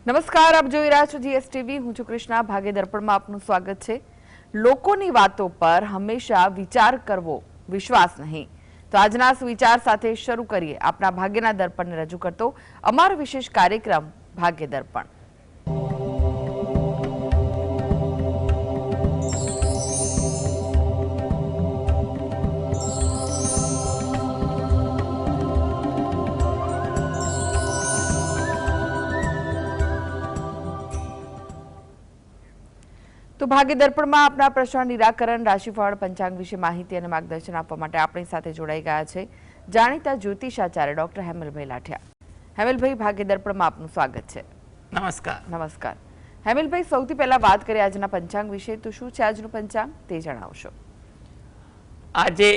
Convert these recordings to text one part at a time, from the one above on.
નમસ્કાર, આપ જોઈ રહ્યા છો જીએસટીવી. હું છું કૃષ્ણા. ભાગ્ય દર્પણમાં આપનું સ્વાગત છે. લોકોની વાતો પર હંમેશા વિચાર કરવો, વિશ્વાસ નહીં. તો આજના સુવિચાર સાથે શરૂ કરીએ આપણા ભાગ્યના દર્પણને રજૂ કરતો અમારો વિશેષ કાર્યક્રમ ભાગ્ય દર્પણ. તો ભાગ્ય દર્પણમાં આપણા પ્રશ્ન નિરાકરણ, રાશિફળ, પંચાંગ વિશે માહિતી અને માર્ગદર્શન આપવા માટે આપણી સાથે જોડાઈ ગયા છે જાણીતા જ્યોતિષાચાર્ય ડોક્ટર હેમલભાઈ લાઠિયા. હેમલભાઈ, ભાગ્ય દર્પણમાં આપનું સ્વાગત છે. નમસ્કાર. નમસ્કાર હેમલભાઈ, સૌથી પહેલા વાત કરીએ આજના પંચાંગ વિશે. તો શું છે આજનું પંચાંગ તે જણાવશો. આજે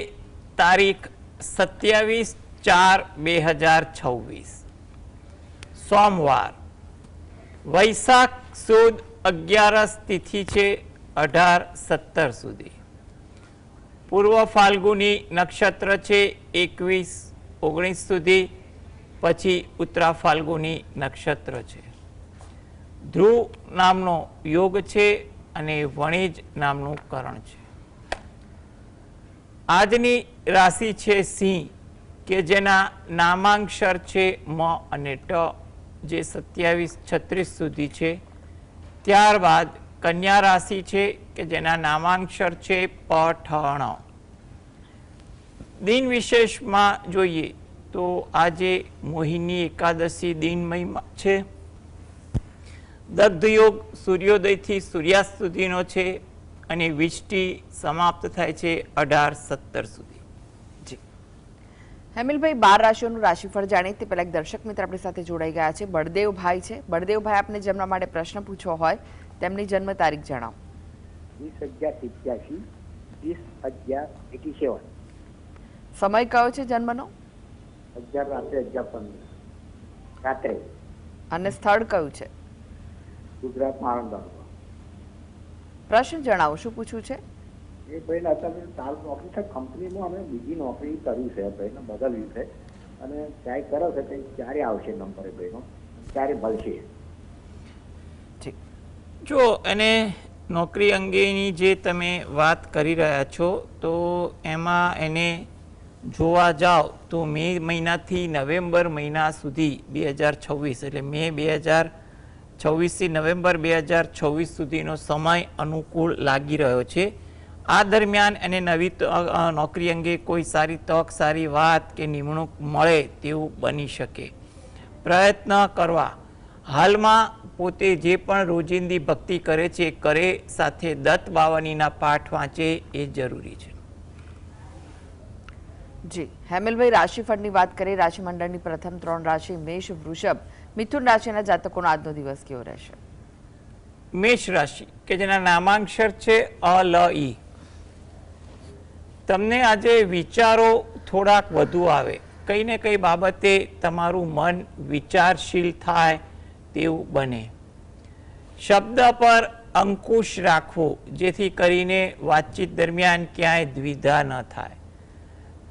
તારીખ 27/4/2026 સોમવાર, વૈશાખ સુદ 11 તિથિ છે 18-17 સુધી. પૂર્વ ફાલ્ગુની નક્ષત્ર છે 21-19 સુધી. પછી ઉત્તરા ફાલ્ગુની નક્ષત્ર છે. ધ્રુવ નામનો યોગ છે અને વણિજ નામનું કરણ છે. આજની રાશિ છે સિંહ, કે જેના નામાંક્ષર છે મ અને ટ, જે 27-36 સુધી છે. ત્યારબાદ કન્યા રાશિ છે કે જેના નામાંક્ષર છે પ, ઠ, ણ. દિન વિશેષમાં જોઈએ તો આજે મોહિની એકાદશી દિન મહિમા છે. દગ્ધ યોગ સૂર્યોદયથી સૂર્યાસ્ત સુધીનો છે અને વિષ્ટિ સમાપ્ત થાય છે 18-17 સુધી. જી હેમલભાઈ, 12 રાશિઓનું રાશિફળ જાણીએ તે પહેલા એક દર્શક મિત્ર આપણી સાથે જોડાઈ ગયા છે. બળદેવભાઈ છે. બળદેવભાઈ, આપને જેમના માટે પ્રશ્ન પૂછવો હોય તેમની જન્મ તારીખ જણાવો. 20/11/87 20/11/87. સમય કયો છે જન્મનો? 11 રાત્રે 11:15 રાત્રે. અને સ્થળ કયું છે? ગુજરાત આણંદ. પ્રશ્ન જણાવો, શું પૂછવું છે? એ ભાઈને અત્યારે ચાલ નોકરી છે કંપનીમાં, અમે બીજી નોકરી કર્યું છે ભાઈને, બદલ્યું છે અને ટ્રાય કરો છે કે ક્યારે આવશે નંબર એ ભાઈનો, ક્યારે મળશે. જો એને નોકરી અંગેની જે તમે વાત કરી રહ્યા છો તો એમાં એને જોવા જાઓ તો મે મહિનાથી નવેમ્બર મહિના સુધી 2026, એટલે મે 2026થી નવેમ્બર 2026 સુધીનો સમય અનુકૂળ લાગી રહ્યો છે. આ દરમિયાન એને નવી નોકરી અંગે કોઈ સારી તક, સારી વાત કે નિમણૂક મળે તેવું બની શકે. પ્રયત્ન કરવા. હાલમાં પોતે જે પણ રોજિંદી ભક્તિ કરે છે કરે, સાથે દત્ત બાવનીના પાઠ વાંચે એ જરૂરી છે. જી હેમલભાઈ, રાશિફળની વાત કરીએ. રાશિમંડળની પ્રથમ 3 રાશિ મેષ, વૃષભ, મિથુન રાશિના જાતકોનો આજનો દિવસ કેવો રહેશે? મેષ રાશિ, કે જેના નામાંક્ષર છે અ, લ, ઈ. તમને આજે વિચારો થોડાક વધુ આવે. કઈ ને કઈ બાબતે તમારું મન વિચારશીલ થાય તેવું બને. શબ્દ પર અંકુશ રાખવો, જેથી કરીને વાતચીત દરમિયાન ક્યાંય દ્વિધા ન થાય.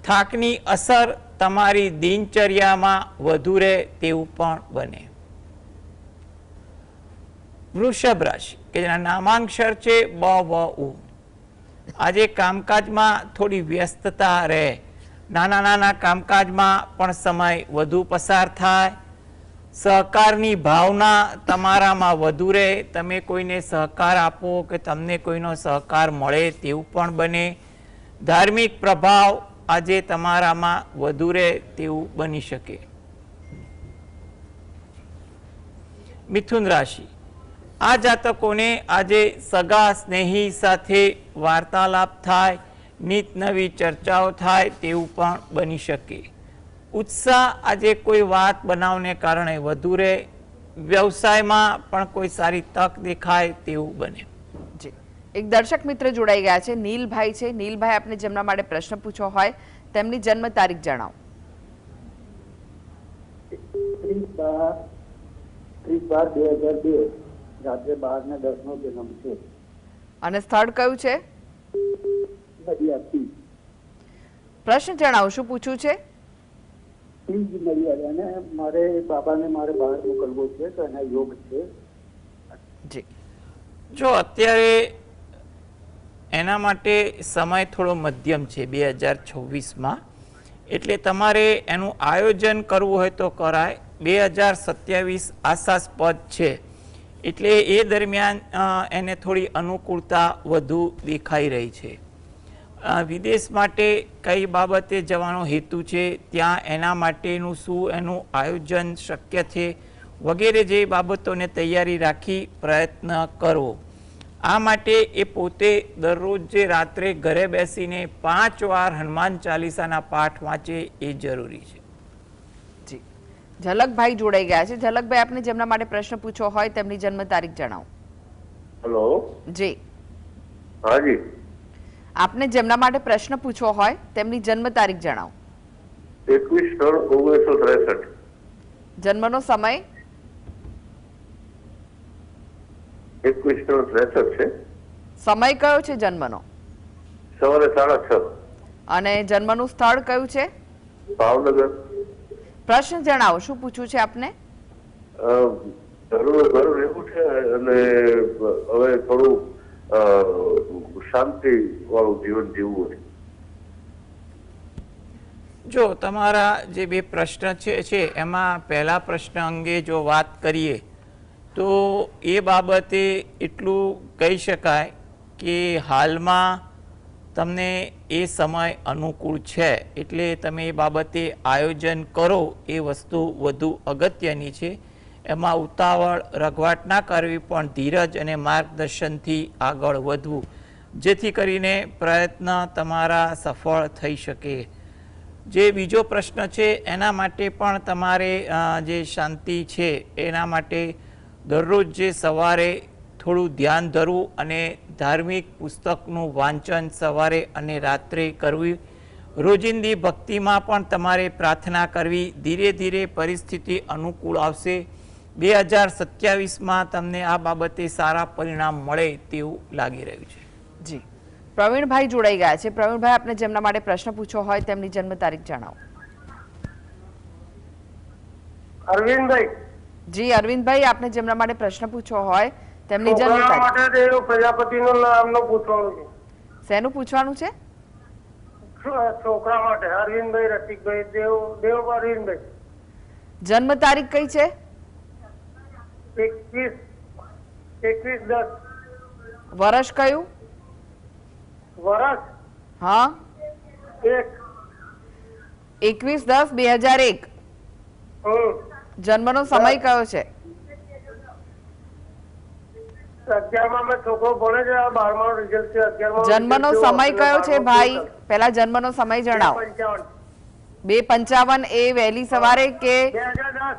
થાકની અસર તમારી દિનચર્યામાં વધુ રહે તેવું પણ બને. વૃષભ રાશિ, કે જેના નામાંક્ષર છે બ, વ, ઉ. આજે કામકાજમાં થોડી વ્યસ્તતા રહે. નાના નાના કામકાજમાં પણ સમય વધુ પસાર થાય. સહકારની ભાવના તમારામાં વધુ રહે. તમે કોઈને સહકાર આપો કે તમને કોઈનો સહકાર મળે તેવું પણ બને. ધાર્મિક પ્રભાવ આજે તમારામાં વધુ રહે તેવું બની શકે. મિથુન રાશિ, આ જાતકોને આજે સગા સ્નેહી સાથે વાર્તાલાપ થાય, નીત નવી ચર્ચાઓ થાય તેવું પણ બની શકે. ઉત્સાહ આજે કોઈ વાત બનાવને કારણે વધુ રહે. વ્યવસાયમાં પણ કોઈ સારી તક દેખાય તેવું બને. જી એક દર્શક મિત્ર જોડાઈ ગયા છે. નીલભાઈ છે. નીલભાઈ, આપને જેમના માટે પ્રશ્ન પૂછવો હોય તેમની જન્મ તારીખ જણાવો. 30/12/2002 રાત્રે 12:10 નો જન્મ છે. અને સ્થળ કયું છે? નડિયાદ. પ્રશ્ન જણાવો, શું પૂછવું છે? પ્લીઝ મળી આવે. અને મારે બાબાને મારે બહાર મોકલવો છે તો એના યોગ છે. જી જો અત્યારે એના માટે સમય થોડો મધ્યમ છે 2026માં, એટલે તમારે એનું આયોજન કરવું હોય તો કરાય. 2027 આશાસ્પદ છે, એટલે એ દરમિયાન એને થોડી અનુકૂળતા વધુ દેખાઈ રહી છે. વિદેશ માટે કઈ બાબતે જવાનો હેતુ છે, ત્યાં એના માટેનું શું એનું આયોજન શક્ય છે વગેરે જે બાબતોને તૈયારી રાખી પ્રયત્ન કરવો. આ માટે એ પોતે દરરોજ જે રાત્રે ઘરે બેસીને 5 વાર હનુમાન ચાલીસાના પાઠ વાંચે એ જરૂરી છે. જી ઝલકભાઈ જોડાઈ ગયા છે. ઝલકભાઈ, આપને જેમના માટે પ્રશ્ન પૂછવો હોય તેમની જન્મ તારીખ જણાવો. હેલો. જી હાજી. આપને જેમના માટે પ્રશ્ન પૂછવો હોય તેમની જન્મ તારીખ જણાવો. 21/3/1963. જન્મનો સમય 21/3/63 છે. સમય કયો છે જન્મનો? સવારે 6:30. અને જન્મનું સ્થળ કયું છે? ભાવનગર. પ્રશ્ન જણાવો, શું પૂછવું છે આપને? ઘર રહેવું છે અને હવે થોડું શાંતિ વાળું જીવન જીવવું હોય. જો તમારા જે બે પ્રશ્ન છે એમાં પહેલા પ્રશ્ન અંગે જો વાત કરીએ તો એ બાબતે એટલું કહી શકાય કે હાલમાં તમને એ સમય અનુકૂળ છે, એટલે તમે એ બાબતે આયોજન કરો એ વસ્તુ વધુ અગત્યની છે. એમાં ઉતાવળ રઘવાટ ના કરવી, પણ ધીરજ અને માર્ગદર્શનથી આગળ વધવું, જેથી કરીને પ્રયત્ન તમારા સફળ થઈ શકે. જે બીજો પ્રશ્ન છે એના માટે પણ તમારે જે શાંતિ છે એના માટે દરરોજ જે સવારે થોડું ધ્યાન ધરવું અને ધાર્મિક પુસ્તકનું વાંચન સવારે અને રાત્રે કરવું. રોજિંદી ભક્તિમાં પણ તમારે પ્રાર્થના કરવી. ધીરે ધીરે પરિસ્થિતિ અનુકૂળ આવશે. 2027માં તમને આ બાબતે સારા પરિણામ મળે તેવું લાગી રહ્યું છે. જી પ્રવીણભાઈ જોડાઈ ગયા છે. પ્રવીણભાઈ, આપને જેમના માટે પ્રશ્ન પૂછવો હોય તેમની જન્મ તારીખ જણાવો. અરવિંદભાઈ. જી અરવિંદભાઈ, આપને જેમના માટે પ્રશ્ન પૂછવો હોય તેમની જન્મ તારીખ. પ્રજાપતિનું નામનું પૂછવાનું છે. શેનું પૂછવાનું છે? છોકરા માટે અરવિંદભાઈ રસિકભાઈ દેવ અરવિંદભાઈ. જન્મ તારીખ કઈ છે? 21/10. વર્ષ કયું? વર્ષ હા 21/10/2001. જન્મનો સમય કયો છે? 11માં મેં છોકરો ભણે છે, 12માં રિઝલ્ટ છે. 11માં જન્મનો સમય કયો છે ભાઈ? પહેલા જન્મનો સમય જણાવો. 2:55 એ વહેલી સવારે કે 2010.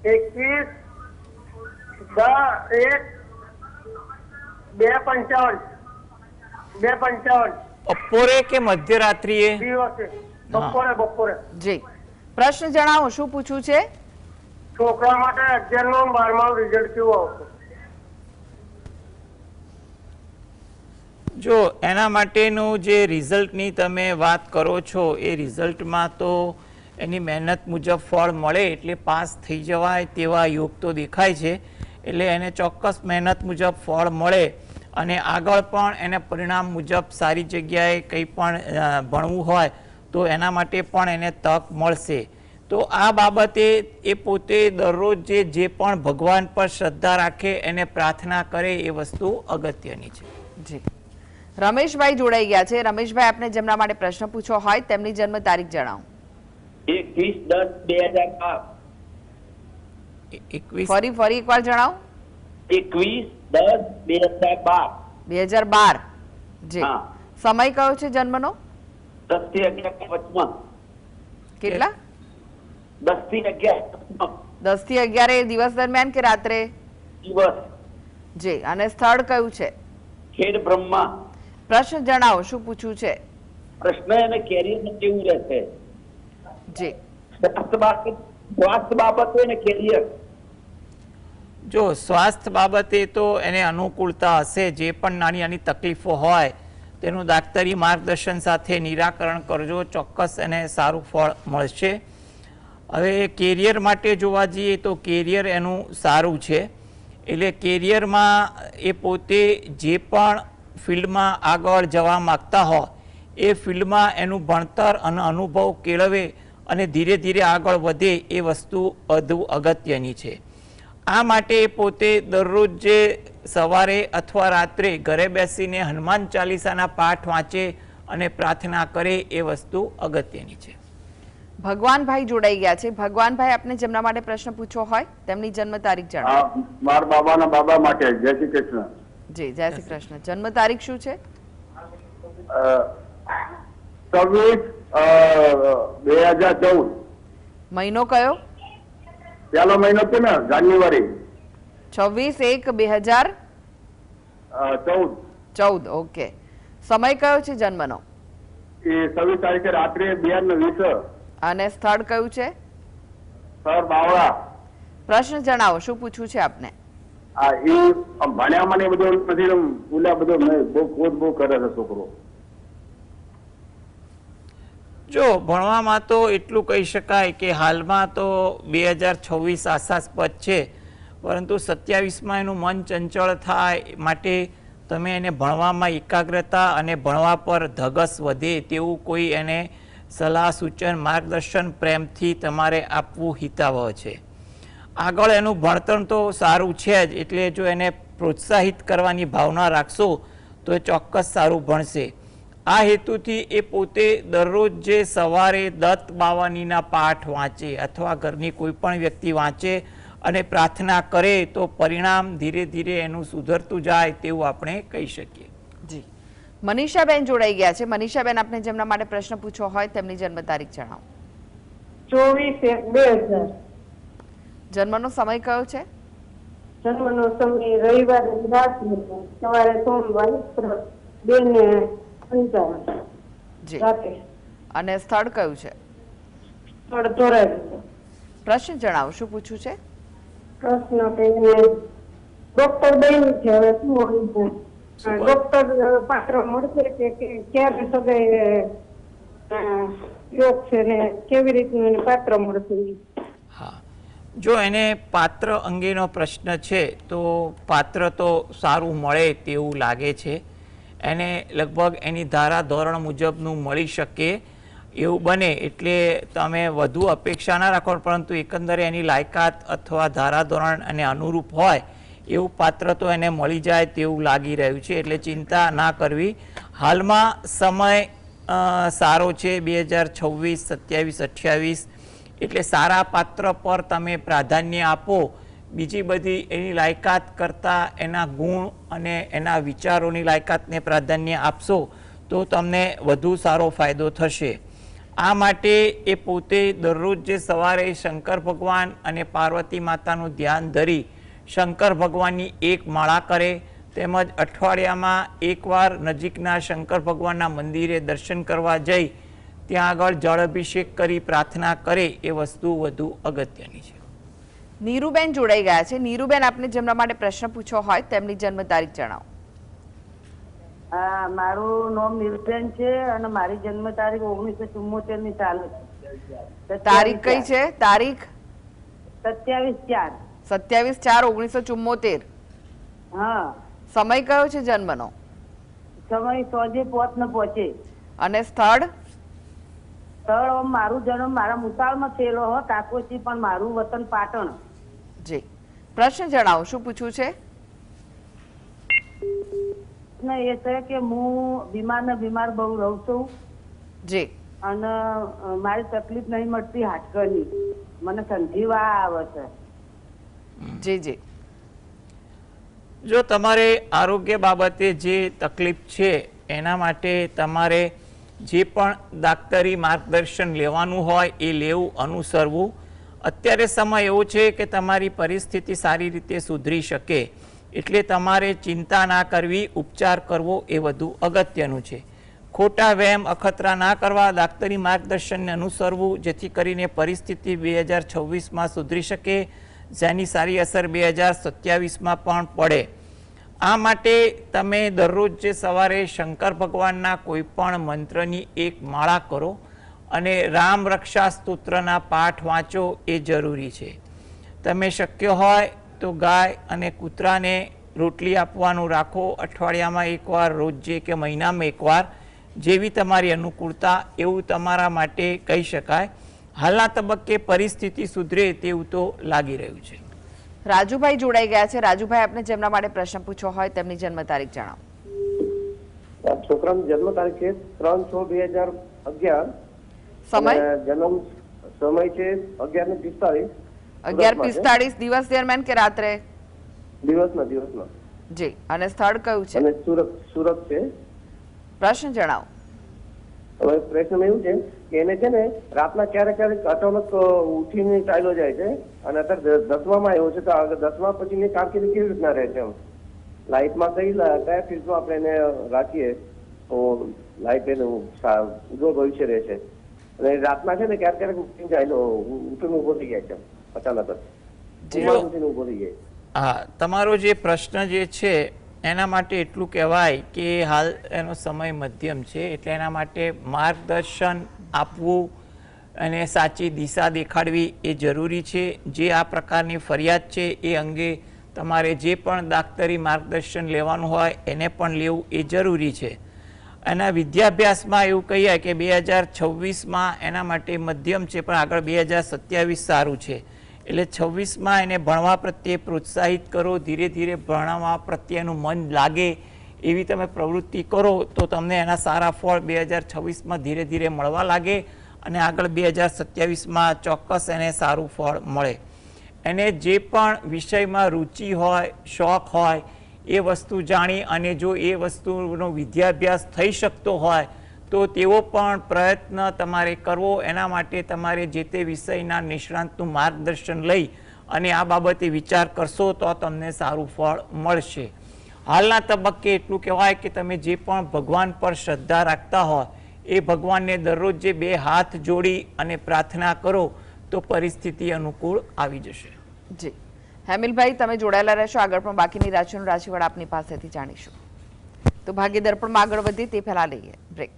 21/10/2:55. બપોરે કે મધ્યરાત્રિએ? દિવસે બપોરે. જી પ્રશ્ન જણાવો, શું પૂછવું છે? છોકરા માટે 11નું 12માં રિઝલ્ટ કેવું આવશે? જો એના માટેનું જે રિઝલ્ટની તમે વાત કરો છો એ રિઝલ્ટમાં તો એની મહેનત મુજબ ફળ મળે એટલે પાસ થઈ જવાય તેવા યોગ તો દેખાય છે. એટલે એને ચોક્કસ મહેનત મુજબ ફળ મળે અને આગળ પણ એને પરિણામ મુજબ સારી જગ્યાએ કંઈ પણ ભણવું હોય તો એના માટે પણ એને તક મળશે. તો આ બાબતે એ પોતે દરરોજ જે પણ ભગવાન પર શ્રદ્ધા રાખે એને પ્રાર્થના કરે એ વસ્તુ અગત્યની છે. જી રમેશભાઈ જોડાઈ ગયા છે. રમેશભાઈ, આપને જેમના માટે પ્રશ્ન પૂછવો હોય તેમની જન્મ તારીખ જણાવો. 21/10/2012. ફરી એકવાર જણાવો. 21/10/2012. 2012. જી સમય કયો છે જન્મનો? 10:11. કેટલા? 10:11. 10:11 એ દિવસ દરમિયાન કે રાત્રે? દિવસ. જી અને સ્થળ કયું છે? ખેડ બ્રહ્મા. પ્રશ્ન જણાવો, શું પૂછવું છે? પ્રશ્ન અને કેરિયર કેવું રહેશે? જી સ્વાસ્થ્ય બાબતે અને કેરિયર. જો સ્વાસ્થ્ય બાબતે તો એને અનુકૂળતા હશે. જે પણ નાની નાની તકલીફો હોય તેનું દાક્તરી માર્ગદર્શન સાથે નિરાકરણ કરજો, ચોક્કસ એને સારું ફળ મળશે. હવે કેરિયર માટે જોવા જઈએ તો કેરિયર એનું સારું છે. એટલે કેરિયરમાં એ પોતે જે પણ ફિલ્ડમાં આગળ જવા માગતા હોય એ ફિલ્ડમાં એનું ભણતર અને અનુભવ કેળવે અને ધીરે ધીરે આગળ વધે એ વસ્તુ વધુ અગત્યની છે. આ માટે પોતે દરરોજ જે સવારે અથવા રાત્રે ઘરે બેસીને હનુમાન ચાલીસાના પાઠ વાંચે અને પ્રાર્થના કરે એ વસ્તુ અગત્યની છે. ભગવાનભાઈ જોડાઈ ગયા છે. ભગવાનભાઈ, આપને જેમના માટે પ્રશ્ન પૂછવો હોય તેમની જન્મ તારીખ જણાવો. મારા બાબાના બાબા માટે. જય શ્રી કૃષ્ણ. જી, જય શ્રી કૃષ્ણ. જન્મ તારીખ શું છે? 26/2014. મહિનો કયો? પહેલો મહિનો છે ને, જાન્યુઆરી. 26/1/2014. ઓકે. સમય કયો છે જન્મનો? એ 26 તારીખે રાત્રે 2:20. અને સ્થળ કયું છે? સર બાવળા. પ્રશ્ન જણાવો, શું પૂછવું છે આપને? આ એ ભણ્યામાં ને બધું નથી, બોલ્યા બધું બહુ ખોદ બહુ કરે છે છોકરો. જો ભણવામાં તો એટલું કહી શકાય કે હાલમાં તો 2026 આશાસ્પદ છે, પરંતુ 27માં એનું મન ચંચળ થાય માટે તમે એને ભણવામાં એકાગ્રતા અને ભણવા પર ધગસ વધે તેવું કોઈ એને સલાહ સૂચન માર્ગદર્શન પ્રેમથી તમારે આપવું હિતાવહ છે. આગળ એનું ભણતર તો સારું છે જ, એટલે જો એને પ્રોત્સાહિત કરવાની ભાવના રાખશો તો એ ચોક્કસ સારું ભણશે. આ હેતુથી એ પોતે દરરોજ જે સવારે દત્ત બાવાનીના પાઠ વાંચે અથવા ઘરની કોઈ પણ વ્યક્તિ વાંચે અને પ્રાર્થના કરે તો પરિણામ ધીરે ધીરે એનું સુધરતું જાય તેવું આપણે કહી શકીએ. જી. મનીષાબેન જોડાઈ ગયા છે. મનીષાબેન, આપને જેમના માટે પ્રશ્ન પૂછવો હોય તેમની જન્મ તારીખ જણાવો. 24/1/2000. જન્મનો સમય કયો છે? જન્મનો સમય રવિવારે રાત્રે, સવારે સોમવાર 2:55 જી. રાતે. અને સ્થળ કયું છે? સ્થળ ધોરાજી. પ્રશ્ન જણાવો, શું પૂછવું છે? પ્રશ્ન કે ડોક્ટર બન્યું છે, હવે શું હોય છે? ડોક્ટર પાત્ર મળશે કે ક્યારે સગાઈ યોગ છે ને કેવી રીતનું એને પાત્ર મળશે? હા, જો એને પાત્ર અંગેનો પ્રશ્ન છે તો પાત્ર તો સારું મળે તેવું લાગે છે. એને લગભગ એની ધારા ધોરણ મુજબનું મળી શકે એવું બને, એટલે તમે વધુ અપેક્ષા ના રાખો, પરંતુ એકંદરે એની લાયકાત અથવા ધારા ધોરણ અને અનુરૂપ હોય એવું પાત્ર તો એને મળી જાય તેવું લાગી રહ્યું છે, એટલે ચિંતા ના કરવી. હાલમાં સમય સારો છે, 2026, 27, 28, એટલે સારા પાત્ર પર તમે પ્રાધાન્ય આપો. બીજી બધી એની લાયકાત કરતાં એના ગુણ અને એના વિચારોની લાયકાતને પ્રાધાન્ય આપશો તો તમને વધુ સારો ફાયદો થશે. આ માટે એ પોતે દરરોજ જે સવારે શંકર ભગવાન અને પાર્વતી માતાનું ધ્યાન ધરી શંકર ભગવાનની એક માળા કરે, તેમજ અઠવાડિયામાં એકવાર નજીકના શંકર ભગવાનના મંદિરે દર્શન કરવા જઈ ત્યાં આગળ જળ અભિષેક કરી પ્રાર્થના કરે એ વસ્તુ વધુ અગત્યની છે. નીરુબેન જોડાઈ ગયા છે. નીરુબેન, આપને જેમના માટે પ્રશ્ન પૂછવો હોય તેમની જન્મ તારીખ જણાવો. મારું નામ નીરુબેન છે અને મારી જન્મ તારીખ 1974 ની ચાલે છે. તારીખ કઈ છે? તારીખ 27/4/1974. હા. સમય કયો છે જન્મનો? સમય 6:05 ને પહોંચે. અને સ્થળ? સ્થળ મારું જન્મ મારા મુસાળમાં થયેલો હો કાકોચી, પણ મારું વતન પાટણ. જી. પ્રશ્ન જણાવો, શું પૂછવું છે? એ છે કે હું બીમાર બહુ રહું છું. જી. અને મારી તકલીફ નહીં મળતી હાડકની, મને સંધિવા આવે છે. જી જી. જો તમારે આરોગ્ય બાબતે જે તકલીફ છે એના માટે તમારે જે પણ દાક્તરી માર્ગદર્શન લેવાનું હોય એ લેવું, અનુસરવું. અત્યારે સમય એવો છે કે તમારી પરિસ્થિતિ સારી રીતે સુધરી શકે, એટલે તમારે ચિંતા ના કરવી, ઉપચાર કરવો એ વધુ અગત્યનું છે. ખોટા વહેમ અખતરા ના કરવા, દાક્તરી માર્ગદર્શનને અનુસરવું, જેથી કરીને પરિસ્થિતિ 2026માં સુધરી શકે, જેની સારી અસર 2027માં પણ પડે. આ માટે તમે દરરોજ જે સવારે શંકર ભગવાનના કોઈ પણ મંત્રની એક માળા કરો અને રામ રક્ષા સ્તોત્રના પાઠ વાંચો એ જરૂરી છે. તમે શક્ય હોય તો ગાય અને કૂતરાને રોટલી આપવાનું રાખો, અઠવાડિયામાં એકવાર, રોજે કે મહિનામાં એકવાર, જેવી તમારી અનુકૂળતા એવું તમારા માટે કહી શકાય. હાલના તબક્કે પરિસ્થિતિ સુધરે તેવું તો લાગી રહ્યું છે. રાજુભાઈ જોડાઈ ગયા છે. રાજુભાઈ, આપને જેમના માટે પ્રશ્ન પૂછવો હોય તેમની જન્મ તારીખ જણાવો. છોકરાની જન્મ તારીખ છે 3/6/2011. સમય જન્મ સમય છે 11:45. 11:45 દિવસ દરમિયાન કે રાત્રે? દિવસના. જી. અને સ્થળ કયું છે? અને સુરત છે. પ્રશ્ન જણાવો. હવે પ્રશ્ન એવું છે કે એને છે ને રાતના ક્યારેક અચાનક ઉઠીને ચાલ્યો જાય છે અને અત્યારે 10માં આવ્યો છે, તો 10મા પછીની કારકિર્દી કેવી રીતના રહે છે? લાઈફમાં કયા ફિલ્ડમાં આપણે એને રાખીએ તો લાઈફ એનું ઉજ્જવળ ભવિષ્ય રહે છે? અને રાતના છે ને ક્યારેક ઉઠીને ચાલ્યો, ઉઠીને ઉભો થઈ જાય છે અચાનક જ ઉઠીને ઉભો થઈ જાય. હા, તમારો જે પ્રશ્ન જે છે એના માટે એટલું કહેવાય કે હાલ એનો સમય મધ્યમ છે, એટલે એના માટે માર્ગદર્શન આપવું અને સાચી દિશા દેખાડવી એ જરૂરી છે. જે આ પ્રકારની ફરિયાદ છે એ અંગે તમારે જે પણ દાક્તરી માર્ગદર્શન લેવાનું હોય એને પણ લેવું એ જરૂરી છે. એના વિદ્યાભ્યાસમાં એવું કહીએ કે 2026માં એના માટે મધ્યમ છે, પણ આગળ 2027 સારું છે. એટલે 26માં એને ભણવા પ્રત્યે પ્રોત્સાહિત કરો, ધીરે ધીરે ભણવા પ્રત્યેનું મન લાગે એવી તમે પ્રવૃત્તિ કરો તો તમને એના સારા ફળ 2026માં ધીરે ધીરે મળવા લાગે અને આગળ 2027માં ચોક્કસ એને સારું ફળ મળે. એને જે પણ વિષયમાં રુચિ હોય, શોખ હોય એ વસ્તુ જાણી અને જો એ વસ્તુનો વિદ્યાભ્યાસ થઈ શકતો હોય તો તેવો પણ પ્રયત્ન તમારે કરવો. એના માટે તમારે જે તે વિષયના નિષ્ણાંતનું માર્ગદર્શન લઈ અને આ બાબતે વિચાર કરશો તો તમને સારું ફળ મળશે. હાલના તબક્કે એટલું કહેવાય કે તમે જે પણ ભગવાન પર શ્રદ્ધા રાખતા હોય એ ભગવાનને દરરોજ જે 2 હાથ જોડી અને પ્રાર્થના કરો તો પરિસ્થિતિ અનુકૂળ આવી જશે. જી. હેમિલભાઈ, તમે જોડાયેલા રહેશો. આગળ પણ બાકીની રાશિનું રાશિફળ આપની પાસેથી જાણીશું. તો ભાગ્ય દર્પણમાં આગળ વધીએ તે પહેલા લઈએ બ્રેક.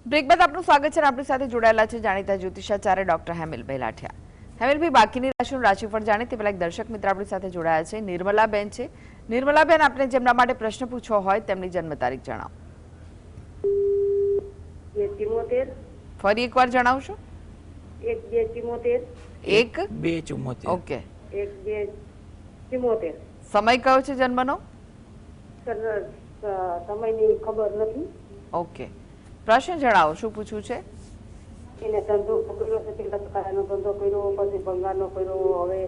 બ્રેક બાદ આપનું સ્વાગત છે. આપણી સાથે જોડાયેલા છે જાણીતા જ્યોતિષાચાર્ય ડોક્ટર હેમિલભાઈ લાઠિયા. હેમિલભાઈ, બાકીની રાશિનું રાશિફળ જાણે તે પહેલા એક દર્શક મિત્ર આપણી સાથે જોડાયા છે. નિર્મલાબેન છે. નિર્મલાબેન, આપને જેમના માટે પ્રશ્ન પૂછવો હોય તેમની જન્મ તારીખ જણાવો. 74. ફરી એકવાર જણાવશો? 1-2-74. ઓકે. 1-2-74. સમય કયો છે જન્મનો? સમયની ખબર નથી. ઓકે. પ્રશ્ન જણાવો, શું પૂછવું છે? એને ધંધો કર્યો છે, પેલા કરાનો ધંધો કર્યો, પછી ભંગારનો કર્યો, હવે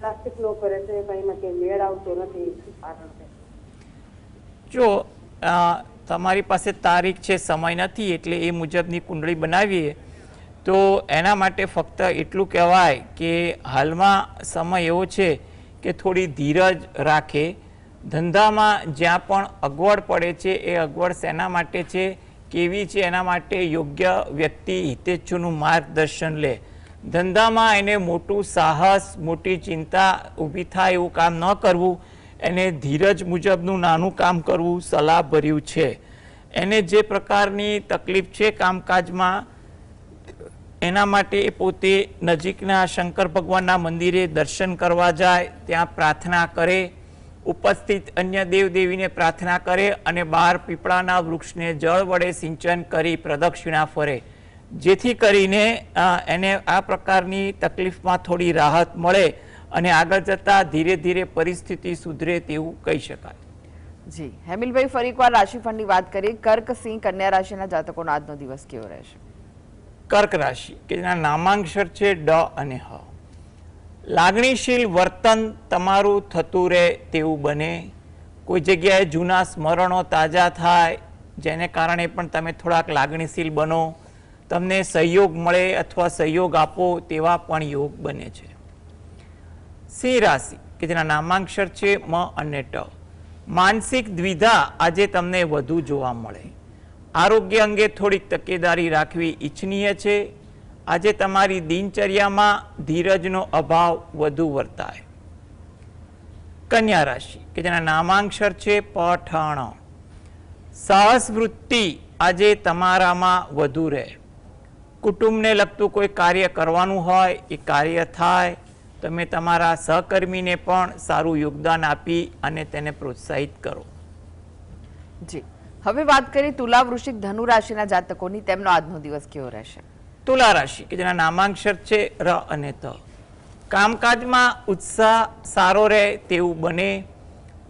પ્લાસ્ટિકનો કરે છે, પણ એમાં કઈ મેળ આવતો નથી. જો તમારી પાસે તારીખ છે, સમય નથી, એટલે એ મુજબની કુંડળી બનાવીએ તો એના માટે ફક્ત એટલું કહેવાય કે હાલમાં સમય એવો છે કે થોડી ધીરજ રાખે. ધંધામાં જ્યાં પણ અગવડ પડે છે એ અગવડ શેના માટે છે, કેવી છે, એના માટે યોગ્ય વ્યક્તિ હિતેચ્છુનું માર્ગદર્શન લે. ધંધામાં એને મોટું સાહસ, મોટી ચિંતા ઊભી થાય એવું કામ ન કરવું. એને ધીરજ મુજબનું નાનું કામ કરવું સલાહભર્યું છે. એને જે પ્રકારની તકલીફ છે કામકાજમાં એના માટે એ પોતે નજીકના શંકર ભગવાનના મંદિરે દર્શન કરવા જાય, ત્યાં પ્રાર્થના કરે, ઉપસ્થિત અન્ય દેવદેવીને પ્રાર્થના કરે અને બહાર પીપળાના વૃક્ષને જળ વડે સિંચન કરી પ્રદક્ષિણા ફરે, જેથી કરીને એને આ પ્રકારની તકલીફમાં થોડી રાહત મળે અને આગળ જતા ધીરે ધીરે પરિસ્થિતિ સુધરે તેવું કહી શકાય. જી. હેમિલભાઈ, ફરી એકવાર રાશિફળની વાત કરીએ. કર્ક, સિંહ, કન્યા રાશિના જાતકોનો આજનો દિવસ કેવો રહેશે? કર્ક રાશિ કે જેના નામાંક્ષર છે ડ અને હ. લાગણીશીલ વર્તન તમારું થતું રહે તેવું બને. કોઈ જગ્યાએ જૂના સ્મરણો તાજા થાય જેને કારણે પણ તમે થોડાક લાગણીશીલ બનો. તમને સહયોગ મળે અથવા સહયોગ આપો તેવા પણ યોગ બને છે. સિંહ રાશિ કે જેના નામાંક્ષર છે મ અને ટ. માનસિક દ્વિધા આજે તમને વધુ જોવા મળે. આરોગ્ય અંગે થોડીક તકેદારી રાખવી ઈચ્છનીય છે. આજે તમારી દિનચર્યામાં ધીરજનો અભાવ વધુ વર્તાય. કન્યા રાશિ કે જેના નામાંક્ષર છે પઠણ. સાહસ વૃત્તિ આજે તમારામાં વધુ રહે. કુટુંબને લગતું કોઈ કાર્ય કરવાનું હોય એ કાર્ય થાય. તમે તમારા સહકર્મીને પણ સારું યોગદાન આપી અને તેને પ્રોત્સાહિત કરો. જી, હવે વાત કરીએ તુલા, વૃશ્ચિક, ધનુ રાશિના જાતકોની. તેમનો આજનો દિવસ કેવો રહેશે? તુલા રાશિ કે જેના નામાંક્ષર છે ર અને ત. કામકાજમાં ઉત્સાહ સારો રહે તેવું બને.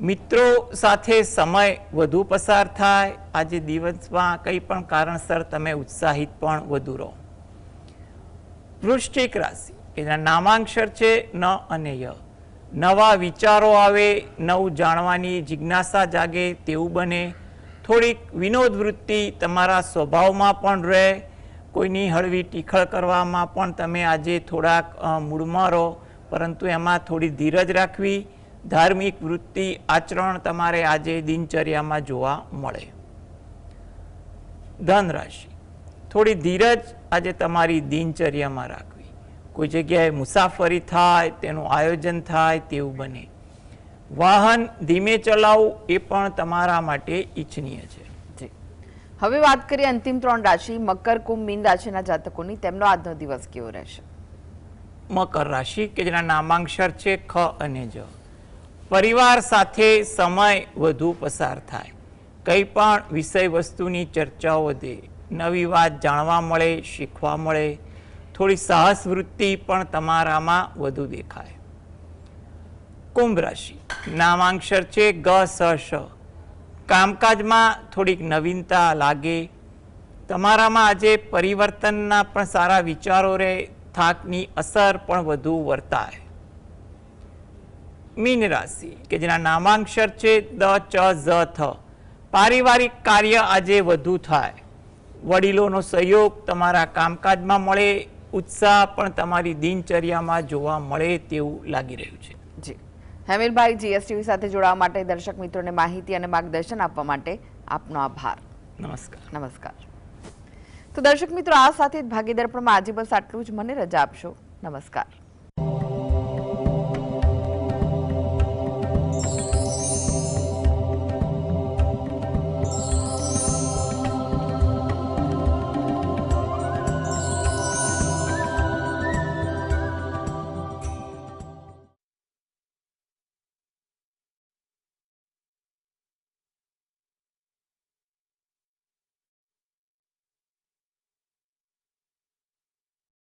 મિત્રો સાથે સમય વધુ પસાર થાય. આજે દિવસમાં કંઈ પણ કારણસર તમે ઉત્સાહિત પણ વધુ રહો. વૃશ્ચિક રાશિ કે જેના નામાંક્ષર છે ન અને ય. નવા વિચારો આવે, નવું જાણવાની જિજ્ઞાસા જાગે તેવું બને. થોડીક વિનોદ વૃત્તિ તમારા સ્વભાવમાં પણ રહે. કોઈની હળવી ટીખળ કરવામાં પણ તમે આજે થોડાક મૂડમાં રહો, પરંતુ એમાં થોડી ધીરજ રાખવી. ધાર્મિક વૃત્તિ આચરણ તમારે આજે દિનચર્યામાં જોવા મળે. ધન રાશિ, થોડી ધીરજ આજે તમારી દિનચર્યામાં રાખવી. કોઈ જગ્યાએ મુસાફરી થાય, તેનું આયોજન થાય તેવું બને. વાહન ધીમે ચલાવવું એ પણ તમારા માટે ઈચ્છનીય છે. જી, હવે વાત કરીએ અંતિમ 3 રાશિ મકર, કુંભ, મીન રાશિના જાતકોની. તેમનો આજનો દિવસ કેવો રહેશે? મકર રાશિ કે જેના નામાંક્ષર છે ખ અને જ. પરિવાર સાથે સમય વધુ પસાર થાય. કંઈ પણ વિષય વસ્તુની ચર્ચાઓ વધે. નવી વાત જાણવા મળે, શીખવા મળે. થોડી સાહસ વૃત્તિ પણ તમારામાં વધુ દેખાય. કુંભ રાશિ, નામાંક્ષર છે ગ સ શ. કામકાજમાં થોડીક નવીનતા લાગે. તમારામાં આજે પરિવર્તનના પણ સારા વિચારો રહે. થાકની અસર પણ વધુ વર્તાય. મીન રાશિ કે જેના નામાંક્ષર છે દ ચ ઝ થ. પારિવારિક કાર્ય આજે વધુ થાય. વડીલોનો સહયોગ તમારા કામકાજમાં મળે. ઉત્સાહ પણ તમારી દિનચર્યામાં જોવા મળે તેવું લાગી રહ્યું છે. જી, હેમિલભાઈ, જીએસટીવી સાથે જોડાવા માટે, દર્શક મિત્રોને માહિતી અને માર્ગદર્શન આપવા માટે આપનો આભાર. નમસ્કાર. નમસ્કાર. તો દર્શક મિત્રો, આ સાથે જ ભાગીદાર પણ આજે બસ આટલું જ. મને રજા આપશો. નમસ્કાર.